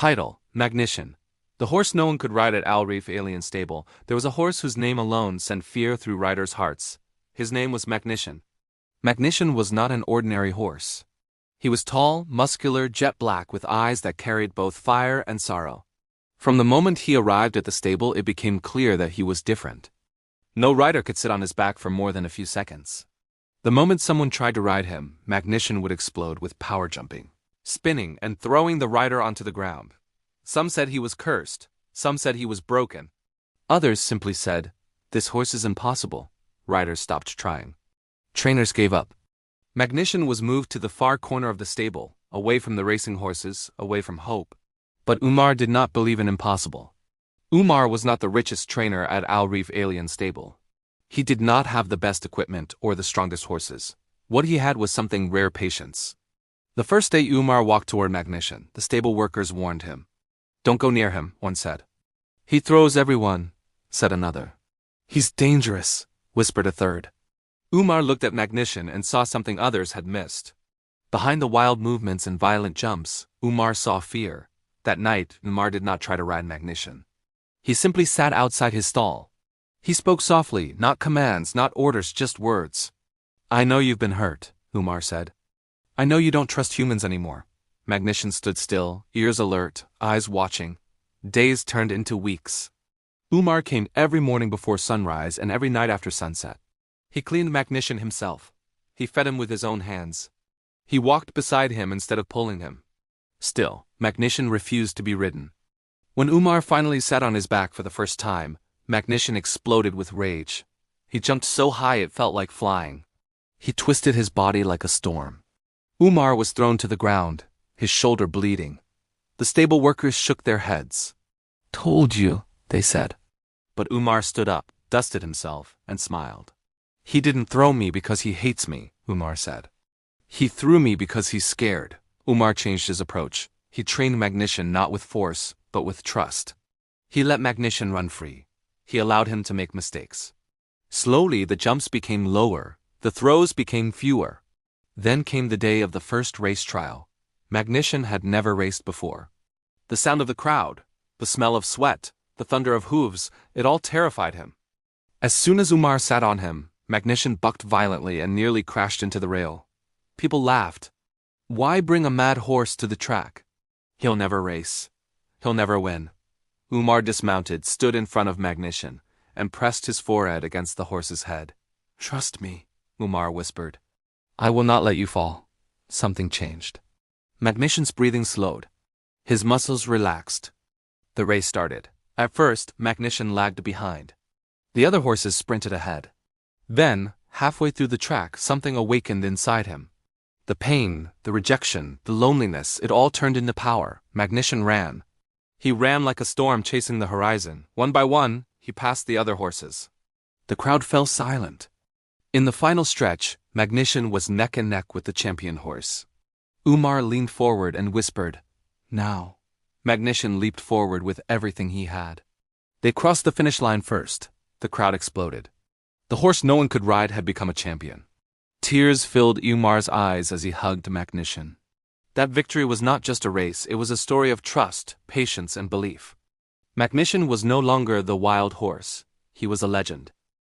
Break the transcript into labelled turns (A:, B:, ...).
A: Title: Magnition. The horse no one could ride at Reef Alien Stable. There was a horse whose name alone sent fear through riders' hearts. His name was Magnition. Magnition was not an ordinary horse. He was tall, muscular, jet black with eyes that carried both fire and sorrow. From the moment he arrived at the stable, it became clear that he was different. No rider could sit on his back for more than a few seconds. The moment someone tried to ride him, Magnition would explode with power jumping, spinning, and throwing the rider onto the ground. Some said he was cursed, some said he was broken. Others simply said, "This horse is impossible." Riders stopped trying. Trainers gave up. Magnition was moved to the far corner of the stable, away from the racing horses, away from hope. But Umar did not believe in impossible. Umar was not the richest trainer at Reef Alien Stable. He did not have the best equipment or the strongest horses. What he had was something rare: patience. The first day Umar walked toward Magnition, the stable workers warned him. "Don't go near him," one said. "He throws everyone," said another. "He's dangerous," whispered a third. Umar looked at Magnition and saw something others had missed. Behind the wild movements and violent jumps, Umar saw fear. That night, Umar did not try to ride Magnition. He simply sat outside his stall. He spoke softly, not commands, not orders, just words. "I know you've been hurt," Umar said. "I know you don't trust humans anymore." Magnition stood still, ears alert, eyes watching. Days turned into weeks. Umar came every morning before sunrise and every night after sunset. He cleaned Magnition himself. He fed him with his own hands. He walked beside him instead of pulling him. Still, Magnition refused to be ridden. When Umar finally sat on his back for the first time, Magnition exploded with rage. He jumped so high it felt like flying. He twisted his body like a storm. Umar was thrown to the ground, his shoulder bleeding. The stable workers shook their heads. "Told you," they said. But Umar stood up, dusted himself, and smiled. "He didn't throw me because he hates me," Umar said. "He threw me because he's scared." Umar changed his approach. He trained Magnition not with force, but with trust. He let Magnition run free. He allowed him to make mistakes. Slowly, the jumps became lower, the throws became fewer. Then came the day of the first race trial. Magnition had never raced before. The sound of the crowd, the smell of sweat, the thunder of hooves, it all terrified him. As soon as Umar sat on him, Magnition bucked violently and nearly crashed into the rail. People laughed. Why bring a mad horse to the track? He'll never race. He'll never win. Umar dismounted, stood in front of Magnition, and pressed his forehead against the horse's head. "Trust me," Umar whispered. "I will not let you fall." Something changed. Magnition's breathing slowed. His muscles relaxed. The race started. At first, Magnition lagged behind. The other horses sprinted ahead. Then, halfway through the track, something awakened inside him. The pain, the rejection, the loneliness, it all turned into power. Magnition ran. He ran like a storm chasing the horizon. One by one, he passed the other horses. The crowd fell silent. In the final stretch, Magnition was neck and neck with the champion horse. Umar leaned forward and whispered, "Now." Magnition leaped forward with everything he had. They crossed the finish line first. The crowd exploded. The horse no one could ride had become a champion. Tears filled Umar's eyes as he hugged Magnition. That victory was not just a race, it was a story of trust, patience, and belief. Magnition was no longer the wild horse. He was a legend.